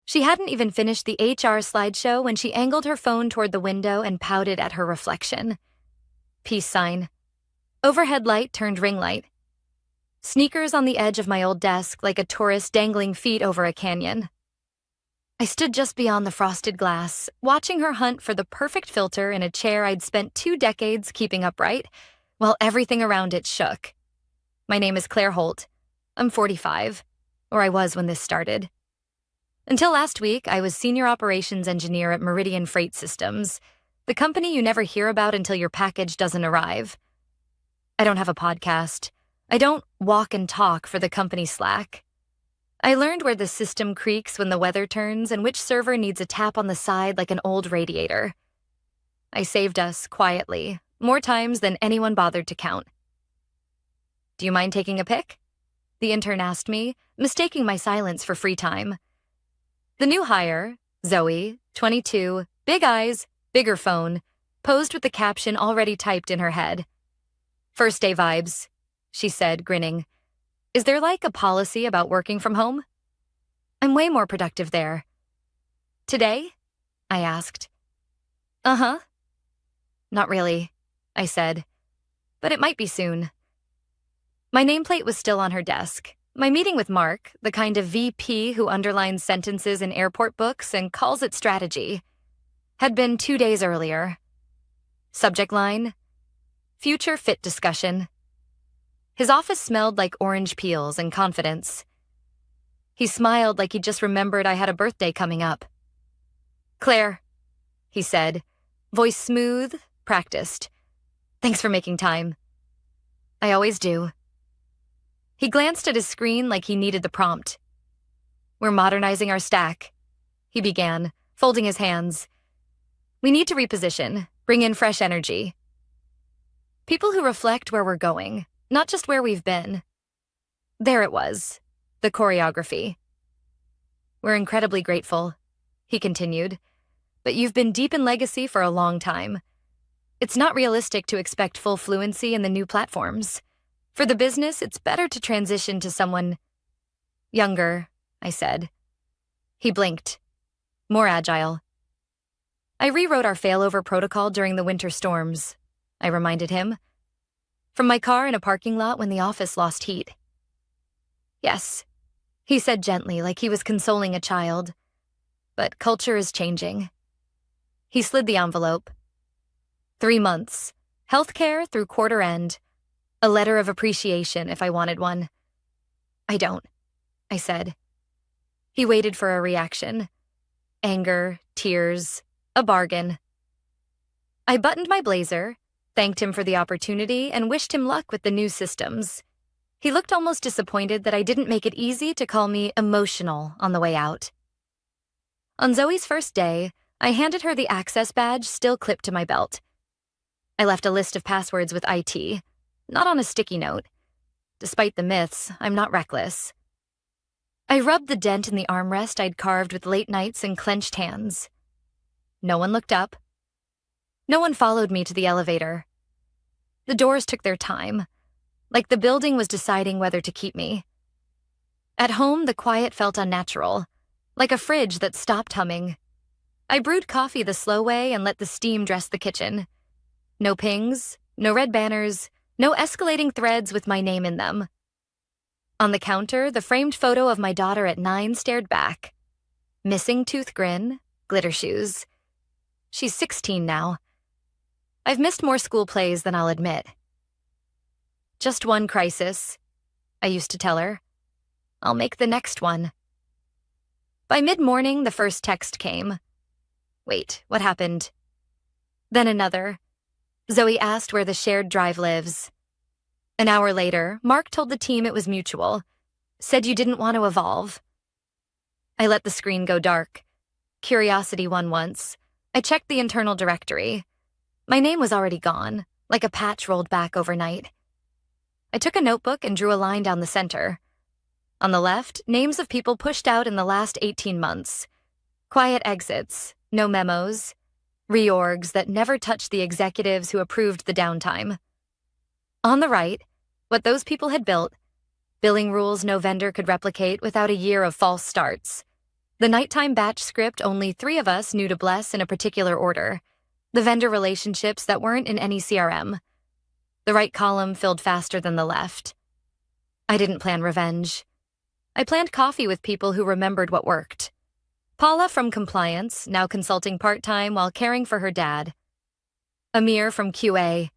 She hadn't even finished the HR slideshow when she angled her phone toward the window and pouted at her reflection. Peace sign. Overhead light turned ring light. Sneakers on the edge of my old desk like a tourist dangling feet over a canyon. I stood just beyond the frosted glass, watching her hunt for the perfect filter in a chair I'd spent 2 decades keeping upright, while everything around it shook. My name is Claire Holt. I'm 45, or I was when this started. Until last week, I was senior operations engineer at Meridian Freight Systems, the company you never hear about until your package doesn't arrive. I don't have a podcast. I don't walk and talk for the company Slack. I learned where the system creaks when the weather turns and which server needs a tap on the side like an old radiator. I saved us quietly, more times than anyone bothered to count. Do you mind taking a pic? The intern asked me, mistaking my silence for free time. The new hire, Zoe, 22, big eyes, bigger phone, posed with the caption already typed in her head. First day vibes, she said, grinning. Is there like a policy about working from home? I'm way more productive there. Today? I asked. Uh-huh. Not really, I said, but it might be soon. My nameplate was still on her desk. My meeting with Mark, the kind of VP who underlines sentences in airport books and calls it strategy, had been 2 days earlier. Subject line: future fit discussion. His office smelled like orange peels and confidence. He smiled like he just remembered I had a birthday coming up. Claire, he said, voice smooth, practiced. Thanks for making time. I always do. He glanced at his screen like he needed the prompt. We're modernizing our stack, he began, folding his hands. We need to reposition, bring in fresh energy. People who reflect where we're going, not just where we've been. There it was, the choreography. We're incredibly grateful, he continued, but you've been deep in legacy for a long time. It's not realistic to expect full fluency in the new platforms. For the business, it's better to transition to someone younger, I said. He blinked. More agile. I rewrote our failover protocol during the winter storms, I reminded him. From my car in a parking lot when the office lost heat. Yes, he said gently, like he was consoling a child. But culture is changing. He slid the envelope. 3 months. Healthcare through quarter end. A letter of appreciation if I wanted one. I don't, I said. He waited for a reaction. Anger, tears, a bargain. I buttoned my blazer, thanked him for the opportunity, and wished him luck with the new systems. He looked almost disappointed that I didn't make it easy to call me emotional on the way out. On Zoe's first day, I handed her the access badge still clipped to my belt. I left a list of passwords with IT, not on a sticky note. Despite the myths, I'm not reckless. I rubbed the dent in the armrest I'd carved with late nights and clenched hands. No one looked up. No one followed me to the elevator. The doors took their time, like the building was deciding whether to keep me. At home, the quiet felt unnatural, like a fridge that stopped humming. I brewed coffee the slow way and let the steam dress the kitchen. No pings, no red banners, no escalating threads with my name in them. On the counter, the framed photo of my daughter at 9 stared back. Missing tooth grin, glitter shoes. She's 16 now. I've missed more school plays than I'll admit. Just one crisis, I used to tell her. I'll make the next one. By mid-morning, the first text came. Wait, what happened? Then another. Zoe asked where the shared drive lives. An hour later, Mark told the team it was mutual. Said you didn't want to evolve. I let the screen go dark. Curiosity won once. I checked the internal directory. My name was already gone, like a patch rolled back overnight. I took a notebook and drew a line down the center. On the left, names of people pushed out in the last 18 months. Quiet exits, no memos. Reorgs that never touched the executives who approved the downtime. On the right, what those people had built, billing rules no vendor could replicate without a year of false starts. The nighttime batch script only 3 of us knew to bless in a particular order. The vendor relationships that weren't in any CRM. The right column filled faster than the left. I didn't plan revenge. I planned coffee with people who remembered what worked. Paula from compliance, now consulting part-time while caring for her dad. Amir from QA,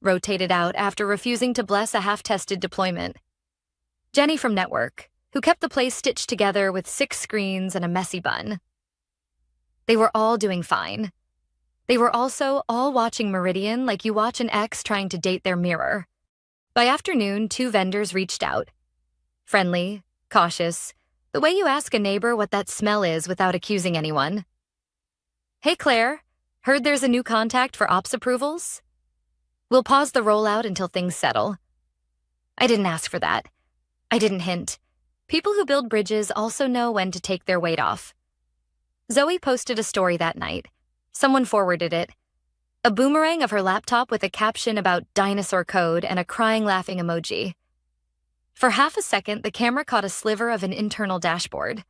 rotated out after refusing to bless a half-tested deployment. Jenny from network, who kept the place stitched together with 6 screens and a messy bun. They were all doing fine. They were also all watching Meridian like you watch an ex trying to date their mirror. By afternoon, 2 vendors reached out. Friendly, cautious, the way you ask a neighbor what that smell is without accusing anyone. Hey Claire, heard there's a new contact for ops approvals? We'll pause the rollout until things settle. I didn't ask for that. I didn't hint. People who build bridges also know when to take their weight off. Zoe posted a story that night. Someone forwarded it. A boomerang of her laptop with a caption about dinosaur code and a crying laughing emoji. For half a second, the camera caught a sliver of an internal dashboard.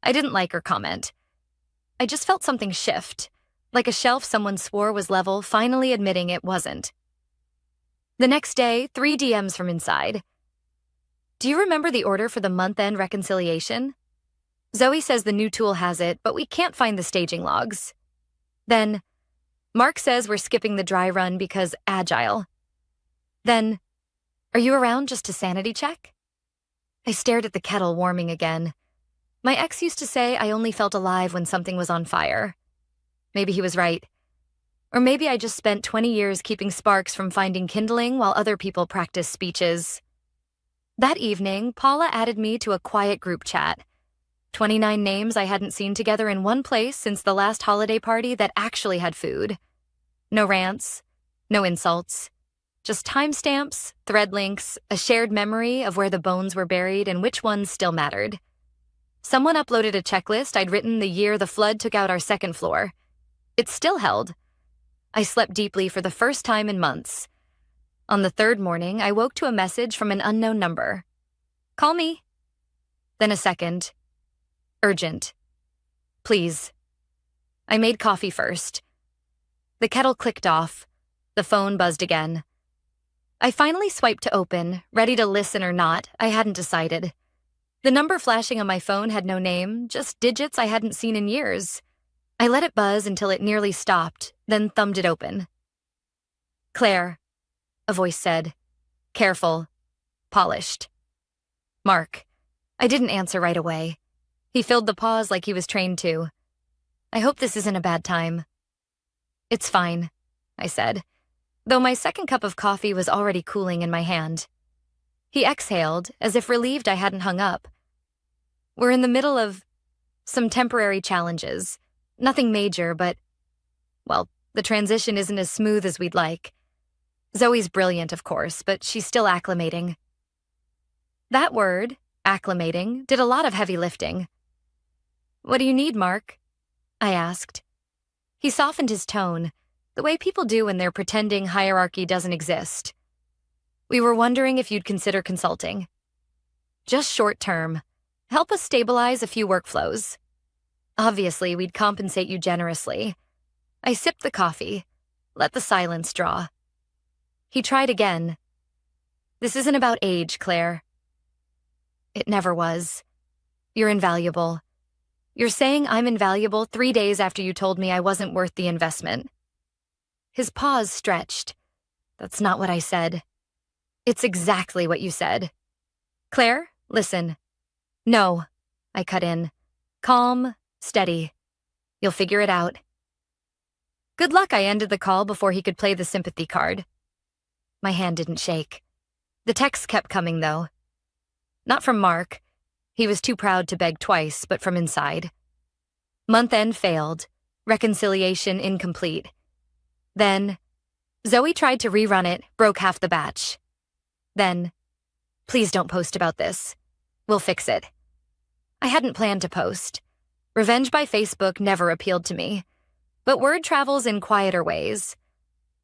I didn't like her comment. I just felt something shift, like a shelf someone swore was level finally admitting it wasn't. The next day, 3 DMs from inside. Do you remember the order for the month-end reconciliation? Zoe says the new tool has it, but we can't find the staging logs. Then, Mark says we're skipping the dry run because agile. Then, are you around just to sanity check? I stared at the kettle warming again. My ex used to say I only felt alive when something was on fire. Maybe he was right. Or maybe I just spent 20 years keeping sparks from finding kindling while other people practice speeches. That evening, Paula added me to a quiet group chat. 29 names I hadn't seen together in one place since the last holiday party that actually had food. No rants, no insults. Just timestamps, thread links, a shared memory of where the bones were buried and which ones still mattered. Someone uploaded a checklist I'd written the year the flood took out our second floor. It still held. I slept deeply for the first time in months. On the 3rd morning, I woke to a message from an unknown number. Call me. Then a second. Urgent. Please. I made coffee first. The kettle clicked off. The phone buzzed again. I finally swiped to open, ready to listen or not, I hadn't decided. The number flashing on my phone had no name, just digits I hadn't seen in years. I let it buzz until it nearly stopped, then thumbed it open. Claire, a voice said. Careful. Polished. Mark. I didn't answer right away. He filled the pause like he was trained to. I hope this isn't a bad time. It's fine, I said, though my second cup of coffee was already cooling in my hand. He exhaled, as if relieved I hadn't hung up. We're in the middle of some temporary challenges. Nothing major, but, well, the transition isn't as smooth as we'd like. Zoe's brilliant, of course, but she's still acclimating. That word, acclimating, did a lot of heavy lifting. What do you need, Mark? I asked. He softened his tone, the way people do when they're pretending hierarchy doesn't exist. We were wondering if you'd consider consulting. Just short term. Help us stabilize a few workflows. Obviously, we'd compensate you generously. I sipped the coffee. Let the silence draw. He tried again. This isn't about age, Claire. It never was. You're invaluable. You're saying I'm invaluable 3 days after you told me I wasn't worth the investment. His pause stretched. That's not what I said. It's exactly what you said. Claire, listen. No, I cut in. Calm, steady. You'll figure it out. Good luck, I ended the call before he could play the sympathy card. My hand didn't shake. The texts kept coming, though. Not from Mark. He was too proud to beg twice, but from inside. Month-end failed. Reconciliation incomplete. Then, Zoe tried to rerun it, broke half the batch. Then, please don't post about this. We'll fix it. I hadn't planned to post. Revenge by Facebook never appealed to me. But word travels in quieter ways.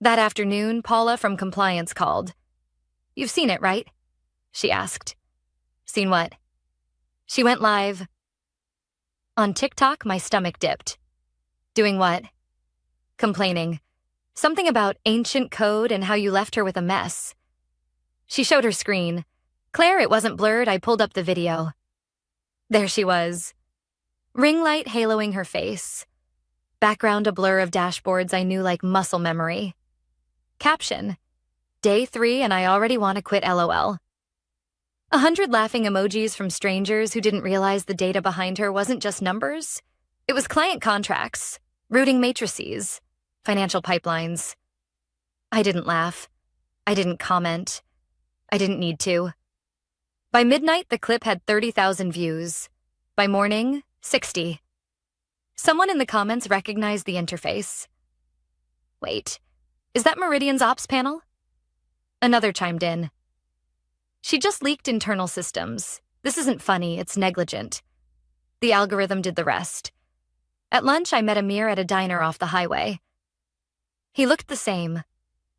That afternoon, Paula from compliance called. You've seen it, right? She asked. Seen what? She went live. On TikTok, my stomach dipped. Doing what? Complaining. Something about ancient code and how you left her with a mess. She showed her screen. Claire, it wasn't blurred, I pulled up the video. There she was. Ring light haloing her face. Background a blur of dashboards I knew like muscle memory. Caption: Day 3 and I already want to quit LOL. 100 laughing emojis from strangers who didn't realize the data behind her wasn't just numbers. It was client contracts, routing matrices, financial pipelines. I didn't laugh. I didn't comment. I didn't need to. By midnight, the clip had 30,000 views. By morning, 60. Someone in the comments recognized the interface. Wait, is that Meridian's ops panel? Another chimed in. She just leaked internal systems. This isn't funny, it's negligent. The algorithm did the rest. At lunch, I met Amir at a diner off the highway. He looked the same.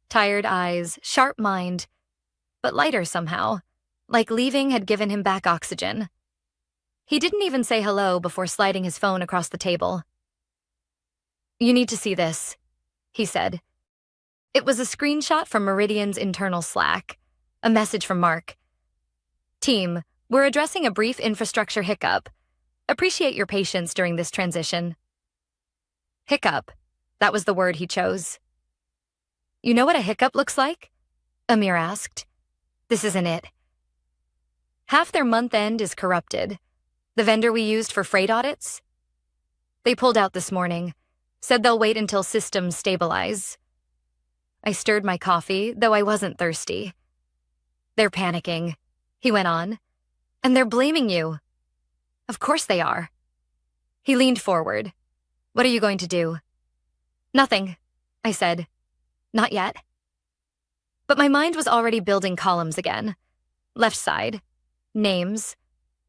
Tired eyes, sharp mind, but lighter somehow, like leaving had given him back oxygen. He didn't even say hello before sliding his phone across the table. You need to see this, he said. It was a screenshot from Meridian's internal Slack, a message from Mark. Team, we're addressing a brief infrastructure hiccup. Appreciate your patience during this transition. Hiccup. That was the word he chose. You know what a hiccup looks like? Amir asked. This isn't it. Half their month end is corrupted. The vendor we used for freight audits? They pulled out this morning, said they'll wait until systems stabilize. I stirred my coffee, though I wasn't thirsty. They're panicking, he went on, and they're blaming you. Of course they are. He leaned forward. What are you going to do? Nothing, I said. Not yet. But my mind was already building columns again. Left side, names.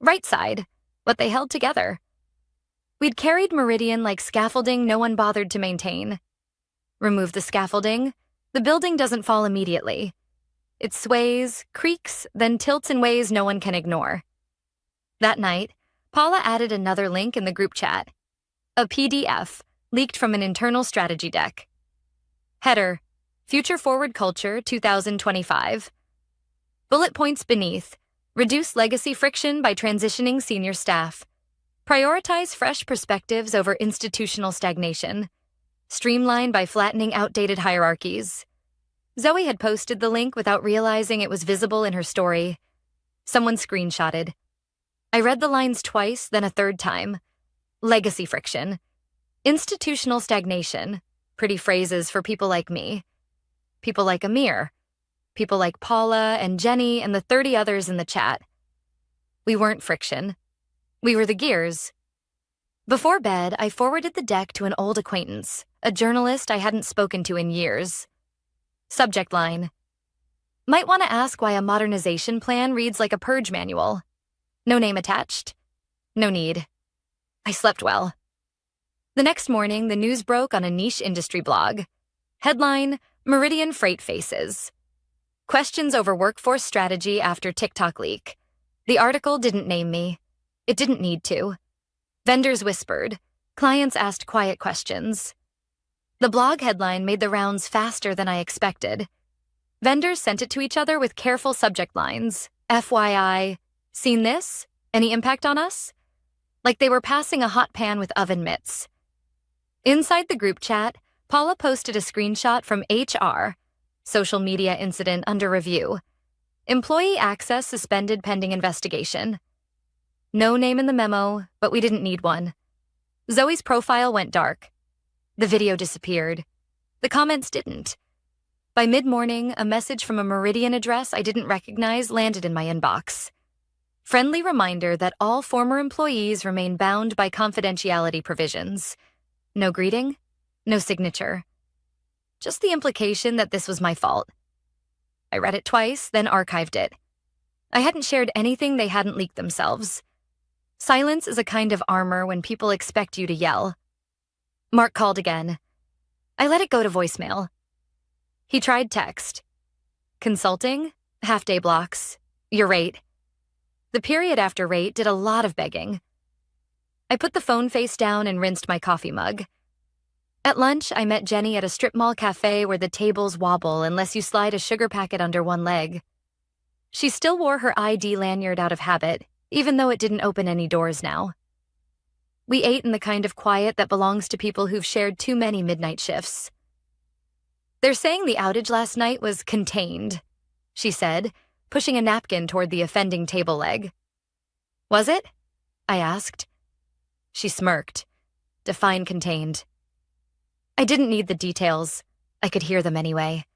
Right side, what they held together. We'd carried Meridian like scaffolding no one bothered to maintain. Remove the scaffolding, the building doesn't fall immediately. It sways, creaks, then tilts in ways no one can ignore. That night, Paula added another link in the group chat. A PDF, leaked from an internal strategy deck. Header: Future Forward Culture 2025. Bullet points beneath: reduce legacy friction by transitioning senior staff. Prioritize fresh perspectives over institutional stagnation. Streamline by flattening outdated hierarchies. Zoe had posted the link without realizing it was visible in her story. Someone screenshotted. I read the lines twice, then a third time. Legacy friction. Institutional stagnation. Pretty phrases for people like me. People like Amir. People like Paula and Jenny and the 30 others in the chat. We weren't friction. We were the gears. Before bed, I forwarded the deck to an old acquaintance, a journalist I hadn't spoken to in years. Subject line: Might want to ask why a modernization plan reads like a purge manual. No name attached. No need. I slept well. The next morning, the news broke on a niche industry blog. Headline: Meridian Freight Faces. Questions over workforce strategy after TikTok leak. The article didn't name me. It didn't need to. Vendors whispered. Clients asked quiet questions. The blog headline made the rounds faster than I expected. Vendors sent it to each other with careful subject lines. FYI, seen this? Any impact on us? Like they were passing a hot pan with oven mitts. Inside the group chat, Paula posted a screenshot from HR. Social media incident under review. Employee access suspended pending investigation. No name in the memo, but we didn't need one. Zoe's profile went dark. The video disappeared. The comments didn't. By mid-morning, a message from a Meridian address I didn't recognize landed in my inbox. Friendly reminder that all former employees remain bound by confidentiality provisions. No greeting, no signature. Just the implication that this was my fault. I read it twice, then archived it. I hadn't shared anything they hadn't leaked themselves. Silence is a kind of armor when people expect you to yell. Mark called again. I let it go to voicemail. He tried text. Consulting, half-day blocks, your rate. The period after rate did a lot of begging. I put the phone face down and rinsed my coffee mug. At lunch, I met Jenny at a strip mall cafe where the tables wobble unless you slide a sugar packet under one leg. She still wore her ID lanyard out of habit, even though it didn't open any doors now. We ate in the kind of quiet that belongs to people who've shared too many midnight shifts. "They're saying the outage last night was contained," she said, pushing a napkin toward the offending table leg. "Was it?" I asked. She smirked. Define contained. I didn't need the details. I could hear them anyway.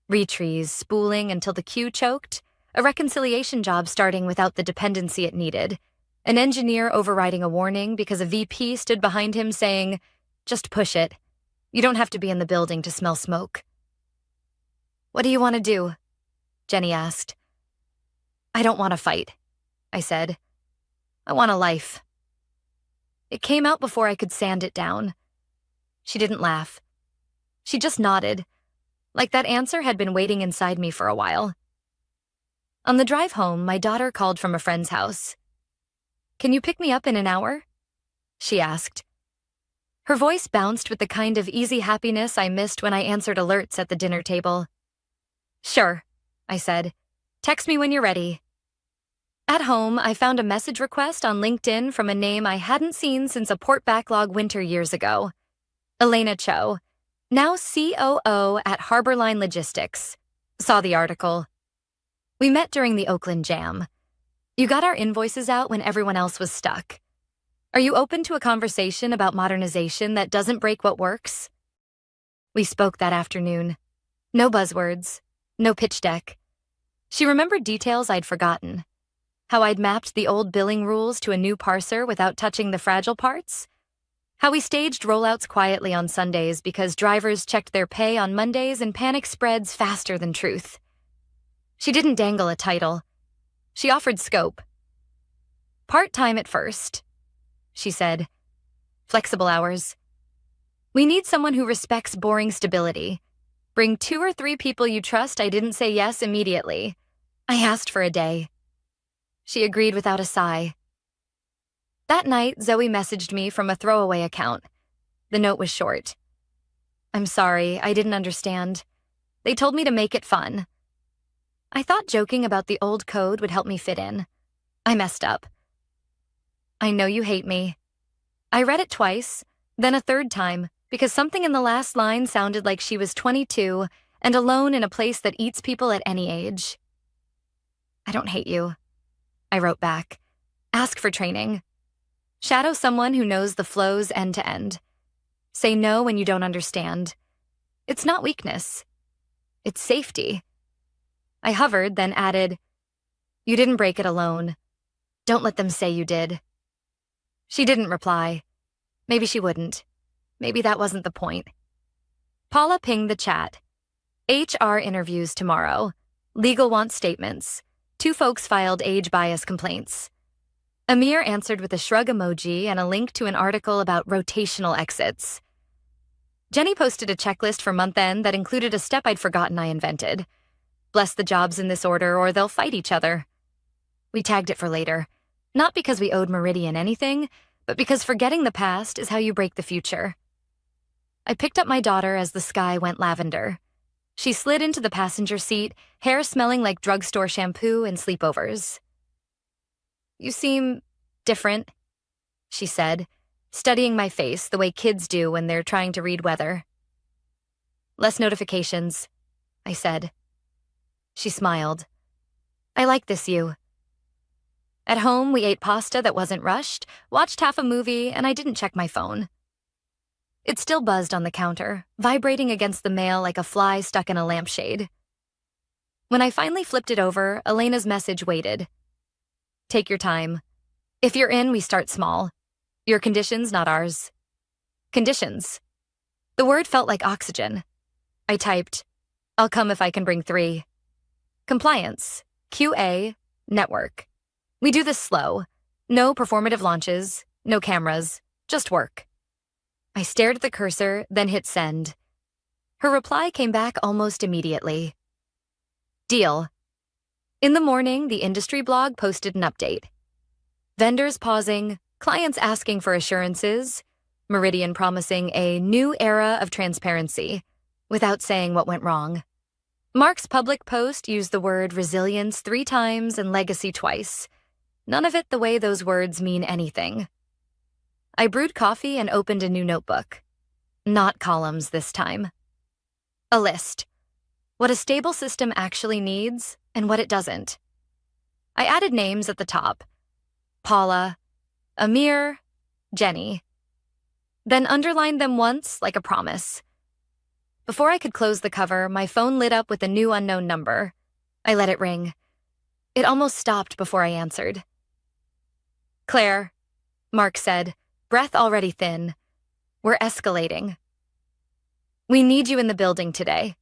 Retrees spooling until the queue choked, a reconciliation job starting without the dependency it needed, an engineer overriding a warning because a VP stood behind him saying, "Just push it. You don't have to be in the building to smell smoke." "What do you want to do?" Jenny asked. "I don't want to fight," I said. "I want a life." It came out before I could sand it down. She didn't laugh. She just nodded, like that answer had been waiting inside me for a while. On the drive home, my daughter called from a friend's house. "Can you pick me up in an hour?" she asked. Her voice bounced with the kind of easy happiness I missed when I answered alerts at the dinner table. "Sure," I said. "Text me when you're ready." At home, I found a message request on LinkedIn from a name I hadn't seen since a port backlog winter years ago. Elena Cho, now COO at Harborline Logistics. Saw the article. "We met during the Oakland Jam. You got our invoices out when everyone else was stuck. Are you open to a conversation about modernization that doesn't break what works?" We spoke that afternoon. No buzzwords, no pitch deck. She remembered details I'd forgotten. How I'd mapped the old billing rules to a new parser without touching the fragile parts. How we staged rollouts quietly on Sundays because drivers checked their pay on Mondays and panic spreads faster than truth. She didn't dangle a title. She offered scope. "Part-time at first," she said. "Flexible hours. We need someone who respects boring stability. Bring 2 or 3 people you trust." I didn't say yes immediately. I asked for a day. She agreed without a sigh. That night, Zoe messaged me from a throwaway account. The note was short. "I'm sorry, I didn't understand. They told me to make it fun." I thought joking about the old code would help me fit in. I messed up. "I know you hate me." I read it twice, then a third time, because something in the last line sounded like she was 22 and alone in a place that eats people at any age. "I don't hate you," I wrote back. "Ask for training. Shadow someone who knows the flows end to end. Say no when you don't understand. It's not weakness. It's safety." I hovered, then added, "You didn't break it alone. Don't let them say you did." She didn't reply. Maybe she wouldn't. Maybe that wasn't the point. Paula pinged the chat. "HR interviews tomorrow. Legal wants statements. 2 folks filed age bias complaints." Amir answered with a shrug emoji and a link to an article about rotational exits. Jenny posted a checklist for month end that included a step I'd forgotten I invented. Bless the jobs in this order or they'll fight each other. We tagged it for later, not because we owed Meridian anything, but because forgetting the past is how you break the future. I picked up my daughter as the sky went lavender. She slid into the passenger seat, hair smelling like drugstore shampoo and sleepovers. "You seem different," she said, studying my face the way kids do when they're trying to read weather. "Less notifications," I said. She smiled. "I like this you." At home, we ate pasta that wasn't rushed, watched half a movie, and I didn't check my phone. It still buzzed on the counter, vibrating against the mail like a fly stuck in a lampshade. When I finally flipped it over, Elena's message waited. "Take your time. If you're in, we start small. Your conditions, not ours." Conditions. The word felt like oxygen. I typed, "I'll come if I can bring 3. Compliance. QA. Network. We do this slow. No performative launches, no cameras, just work." I stared at the cursor, then hit send. Her reply came back almost immediately. "Deal." In the morning, the industry blog posted an update. "Vendors pausing, clients asking for assurances, Meridian promising a new era of transparency without saying what went wrong. Mark's public post used the word resilience 3 times and legacy twice. None of it the way those words mean anything. I brewed coffee and opened a new notebook. Not columns this time. A list. What a stable system actually needs and what it doesn't. I added names at the top. Paula, Amir, Jenny. Then underlined them once like a promise. Before I could close the cover, my phone lit up with a new unknown number. I let it ring. It almost stopped before I answered. Claire, Mark said, breath already thin. We're escalating. We need you in the building today.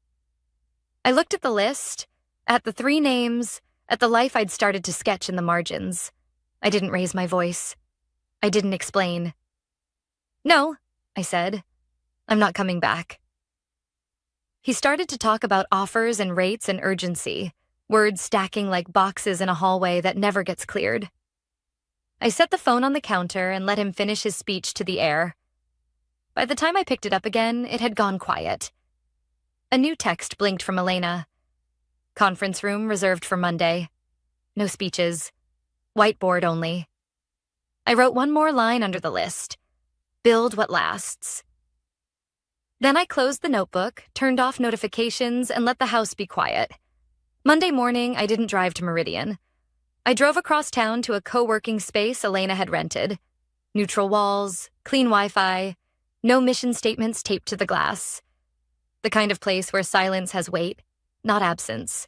I looked at the list, at the 3 names, at the life I'd started to sketch in the margins. I didn't raise my voice. I didn't explain. No, I said. I'm not coming back. He started to talk about offers and rates and urgency, words stacking like boxes in a hallway that never gets cleared. I set the phone on the counter and let him finish his speech to the air. By the time I picked it up again, it had gone quiet. A new text blinked from Elena. Conference room reserved for Monday. No speeches. Whiteboard only. I wrote one more line under the list. Build what lasts. Then I closed the notebook, turned off notifications, and let the house be quiet. Monday morning, I didn't drive to Meridian. I drove across town to a co-working space Elena had rented. Neutral walls, clean Wi-Fi, no mission statements taped to the glass. The kind of place where silence has weight, not absence.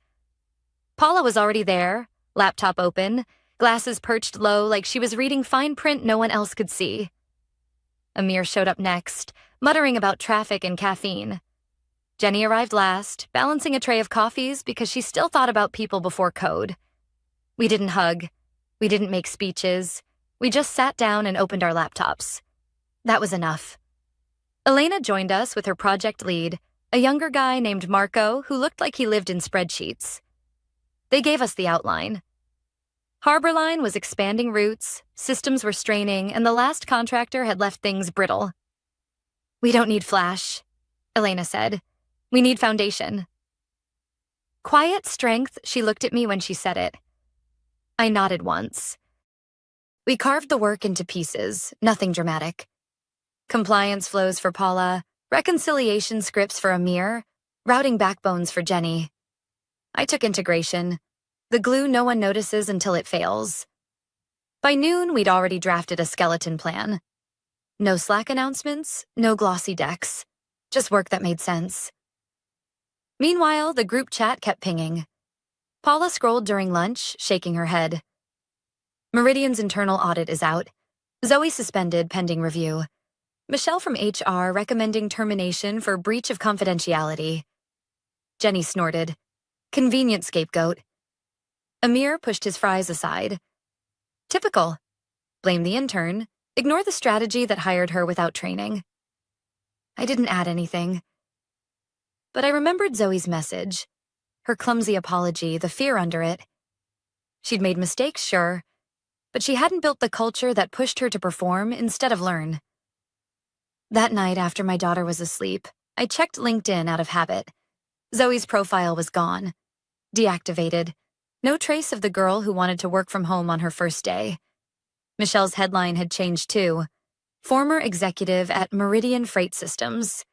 Paula was already there, laptop open, glasses perched low like she was reading fine print no one else could see. Amir showed up next, muttering about traffic and caffeine. Jenny arrived last, balancing a tray of coffees because she still thought about people before code. We didn't hug. We didn't make speeches. We just sat down and opened our laptops. That was enough. Elena joined us with her project lead, a younger guy named Marco who looked like he lived in spreadsheets. They gave us the outline. Harborline was expanding routes, systems were straining, and the last contractor had left things brittle. We don't need flash, Elena said. We need foundation. Quiet strength, she looked at me when she said it. I nodded once. We carved the work into pieces, nothing dramatic. Compliance flows for Paula, reconciliation scripts for Amir, routing backbones for Jenny. I took integration, the glue no one notices until it fails. By noon, we'd already drafted a skeleton plan. No Slack announcements, no glossy decks, just work that made sense. Meanwhile, the group chat kept pinging. Paula scrolled during lunch, shaking her head. Meridian's internal audit is out. Zoe suspended pending review. Michelle from HR recommending termination for breach of confidentiality. Jenny snorted. Convenient scapegoat. Amir pushed his fries aside. Typical. Blame the intern. Ignore the strategy that hired her without training. I didn't add anything. But I remembered Zoe's message. Her clumsy apology, the fear under it. She'd made mistakes, sure, but she hadn't built the culture that pushed her to perform instead of learn. That night after my daughter was asleep, I checked LinkedIn out of habit. Zoe's profile was gone. Deactivated. No trace of the girl who wanted to work from home on her first day. Michelle's headline had changed too. Former executive at Meridian Freight Systems.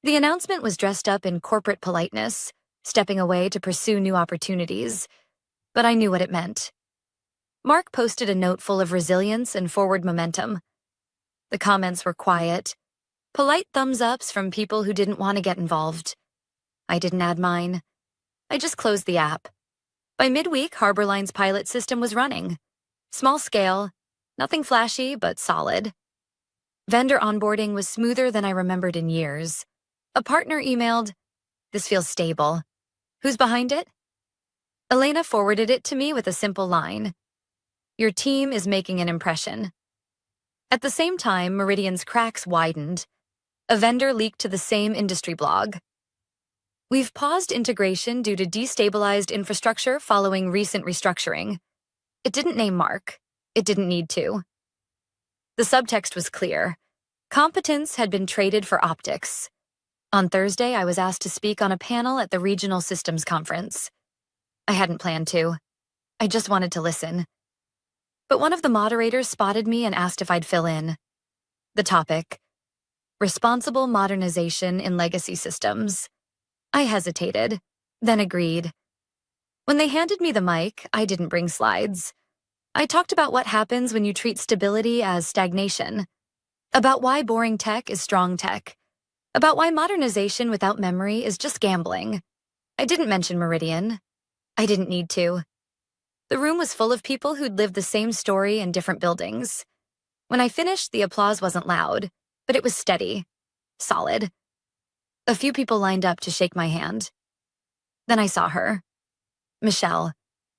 The announcement was dressed up in corporate politeness, stepping away to pursue new opportunities, but I knew what it meant. Mark posted a note full of resilience and forward momentum. The comments were quiet, polite thumbs-ups from people who didn't want to get involved. I didn't add mine. I just closed the app. By midweek, Harborline's pilot system was running. Small scale, nothing flashy, but solid. Vendor onboarding was smoother than I remembered in years. A partner emailed, "This feels stable. Who's behind it?" Elena forwarded it to me with a simple line. "Your team is making an impression." At the same time, Meridian's cracks widened. A vendor leaked to the same industry blog. We've paused integration due to destabilized infrastructure following recent restructuring. It didn't name Mark. It didn't need to. The subtext was clear. Competence had been traded for optics. On Thursday, I was asked to speak on a panel at the Regional Systems Conference. I hadn't planned to. I just wanted to listen. But one of the moderators spotted me and asked if I'd fill in. The topic: responsible modernization in legacy systems. I hesitated, then agreed. When they handed me the mic, I didn't bring slides. I talked about what happens when you treat stability as stagnation, about why boring tech is strong tech, about why modernization without memory is just gambling. I didn't mention Meridian. I didn't need to. The room was full of people who'd lived the same story in different buildings. When I finished, the applause wasn't loud, but it was steady, solid. A few people lined up to shake my hand. Then I saw her. Michelle,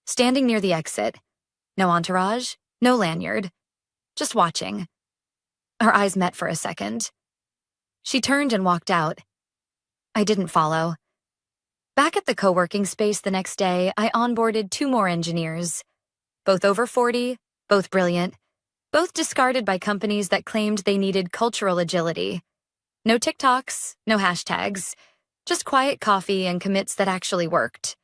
standing near the exit. No entourage, no lanyard. Just watching. Our eyes met for a second. She turned and walked out. I didn't follow. Back at the co-working space the next day, I onboarded 2 more engineers. Both over 40, both brilliant, both discarded by companies that claimed they needed cultural agility. No TikToks, no hashtags, just quiet coffee and commits that actually worked.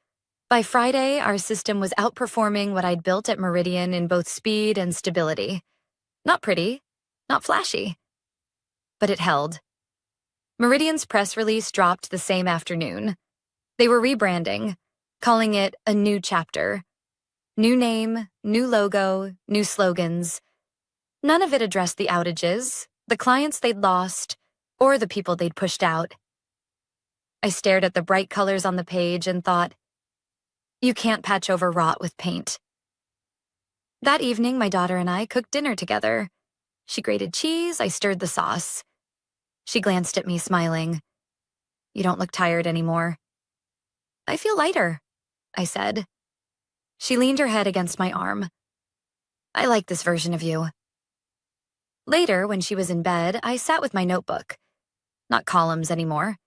By Friday, our system was outperforming what I'd built at Meridian in both speed and stability. Not pretty, not flashy, but it held. Meridian's press release dropped the same afternoon. They were rebranding, calling it a new chapter. New name, new logo, new slogans. None of it addressed the outages, the clients they'd lost, or the people they'd pushed out. I stared at the bright colors on the page and thought, you can't patch over rot with paint. That evening, my daughter and I cooked dinner together. She grated cheese, I stirred the sauce. She glanced at me, smiling. You don't look tired anymore. I feel lighter, I said. She leaned her head against my arm. I like this version of you. Later, when she was in bed, I sat with my notebook. Not columns anymore.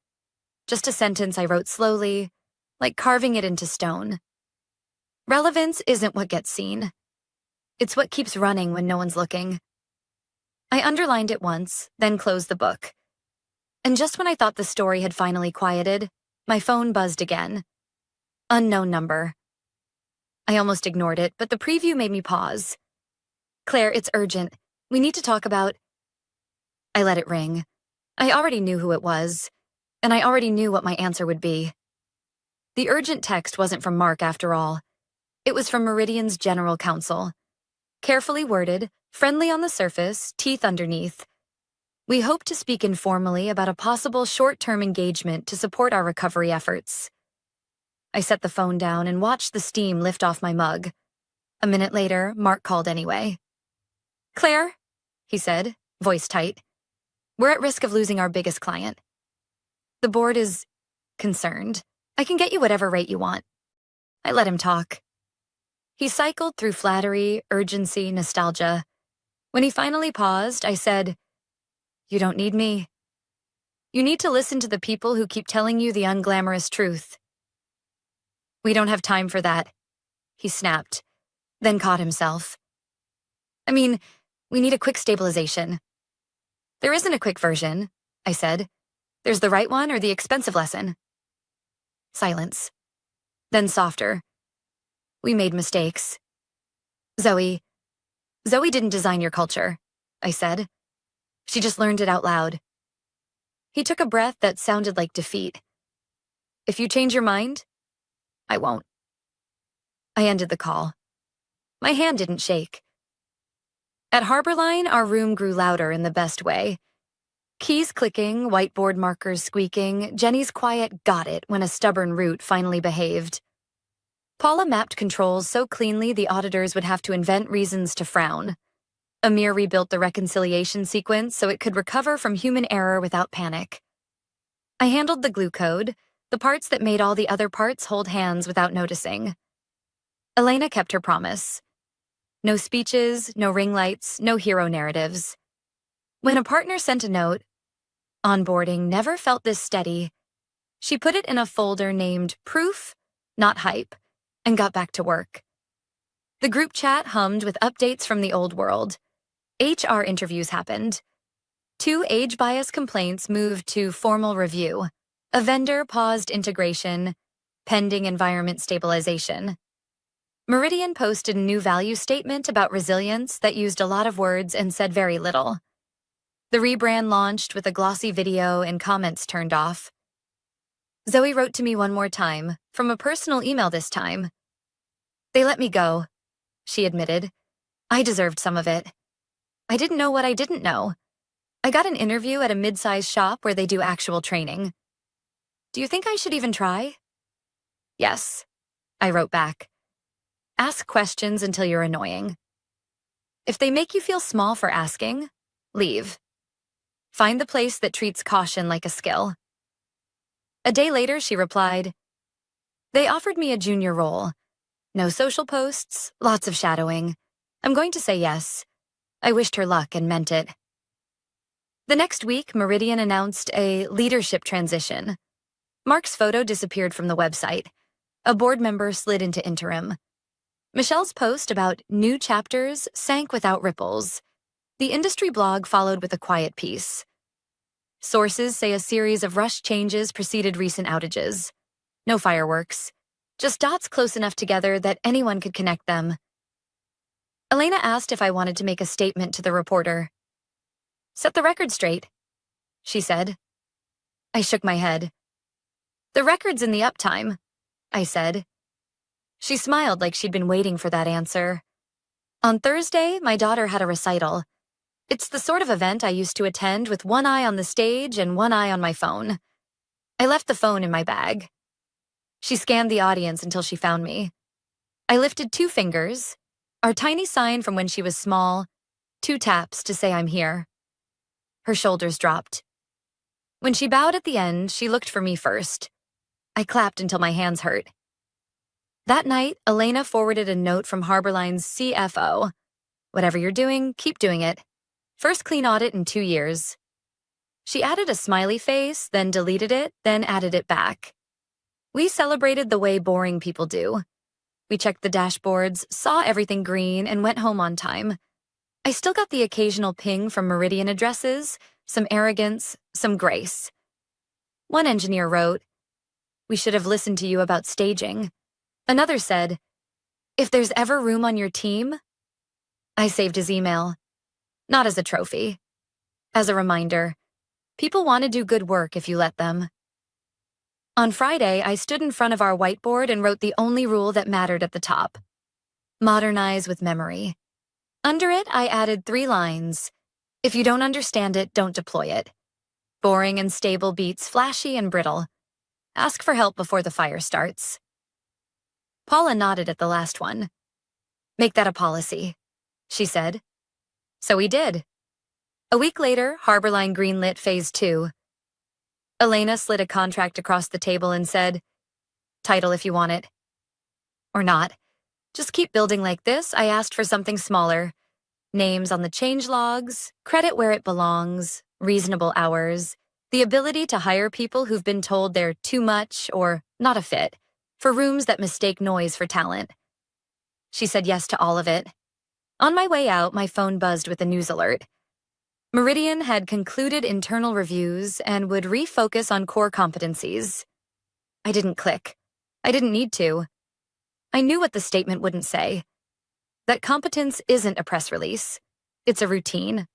Just a sentence I wrote slowly, like carving it into stone. Relevance isn't what gets seen. It's what keeps running when no one's looking. I underlined it once, then closed the book. And just when I thought the story had finally quieted, my phone buzzed again. Unknown number. I almost ignored it, but the preview made me pause. Claire, it's urgent. We need to talk about... I let it ring. I already knew who it was, and I already knew what my answer would be. The urgent text wasn't from Mark, after all. It was from Meridian's general counsel. Carefully worded, friendly on the surface, teeth underneath. We hope to speak informally about a possible short-term engagement to support our recovery efforts. I set the phone down and watched the steam lift off my mug. A minute later, Mark called anyway. Claire, he said, voice tight. We're at risk of losing our biggest client. The board is concerned. I can get you whatever rate you want. I let him talk. He cycled through flattery, urgency, nostalgia. When he finally paused, I said, You don't need me. You need to listen to the people who keep telling you the unglamorous truth. We don't have time for that, he snapped, then caught himself. I mean, we need a quick stabilization. There isn't a quick version, I said. There's the right one or the expensive lesson. Silence. Then softer. We made mistakes. Zoe didn't design your culture, I said. She just learned it out loud. He took a breath that sounded like defeat. If you change your mind, I won't. I ended the call. My hand didn't shake. At Harborline, our room grew louder in the best way. Keys clicking, whiteboard markers squeaking, Jenny's quiet got it when a stubborn root finally behaved. Paula mapped controls so cleanly the auditors would have to invent reasons to frown. Amir rebuilt the reconciliation sequence so it could recover from human error without panic. I handled the glue code, the parts that made all the other parts hold hands without noticing. Elena kept her promise. No speeches, no ring lights, no hero narratives. When a partner sent a note, onboarding never felt this steady. She put it in a folder named Proof, Not Hype, and got back to work. The group chat hummed with updates from the old world. HR interviews happened. 2 age bias complaints moved to formal review. A vendor paused integration, pending environment stabilization. Meridian posted a new value statement about resilience that used a lot of words and said very little. The rebrand launched with a glossy video and comments turned off. Zoe wrote to me one more time, from a personal email this time. They let me go, she admitted. I deserved some of it. I didn't know what I didn't know. I got an interview at a mid-sized shop where they do actual training. Do you think I should even try? Yes, I wrote back. Ask questions until you're annoying. If they make you feel small for asking, leave. Find the place that treats caution like a skill. A day later, she replied, They offered me a junior role. No social posts, lots of shadowing. I'm going to say yes. I wished her luck and meant it. The next week, Meridian announced a leadership transition. Mark's photo disappeared from the website. A board member slid into interim. Michelle's post about new chapters sank without ripples. The industry blog followed with a quiet piece. Sources say a series of rushed changes preceded recent outages. No fireworks. Just dots close enough together that anyone could connect them. Elena asked if I wanted to make a statement to the reporter. Set the record straight, she said. I shook my head. The record's in the uptime, I said. She smiled like she'd been waiting for that answer. On Thursday, my daughter had a recital. It's the sort of event I used to attend with one eye on the stage and one eye on my phone. I left the phone in my bag. She scanned the audience until she found me. I lifted 2 fingers, our tiny sign from when she was small, 2 taps to say I'm here. Her shoulders dropped. When she bowed at the end, she looked for me first. I clapped until my hands hurt. That night, Elena forwarded a note from Harborline's CFO. Whatever you're doing, keep doing it. First clean audit in 2 years. She added a smiley face, then deleted it, then added it back. We celebrated the way boring people do. We checked the dashboards, saw everything green, and went home on time. I still got the occasional ping from Meridian addresses, some arrogance, some grace. One engineer wrote, We should have listened to you about staging. Another said, If there's ever room on your team. I saved his email. Not as a trophy. As a reminder, people want to do good work if you let them. On Friday, I stood in front of our whiteboard and wrote the only rule that mattered at the top. Modernize with memory. Under it, I added 3 lines. If you don't understand it, don't deploy it. Boring and stable beats flashy and brittle. Ask for help before the fire starts. Paula nodded at the last one. Make that a policy, she said. So we did. A week later, Harborline greenlit Phase 2. Elena slid a contract across the table and said, Title if you want it. Or not. Just keep building like this. I asked for something smaller. Names on the change logs, credit where it belongs, reasonable hours, the ability to hire people who've been told they're too much or not a fit, for rooms that mistake noise for talent. She said yes to all of it. On my way out, my phone buzzed with a news alert. Meridian had concluded internal reviews and would refocus on core competencies. I didn't click. I didn't need to. I knew what the statement wouldn't say. That competence isn't a press release. It's a routine.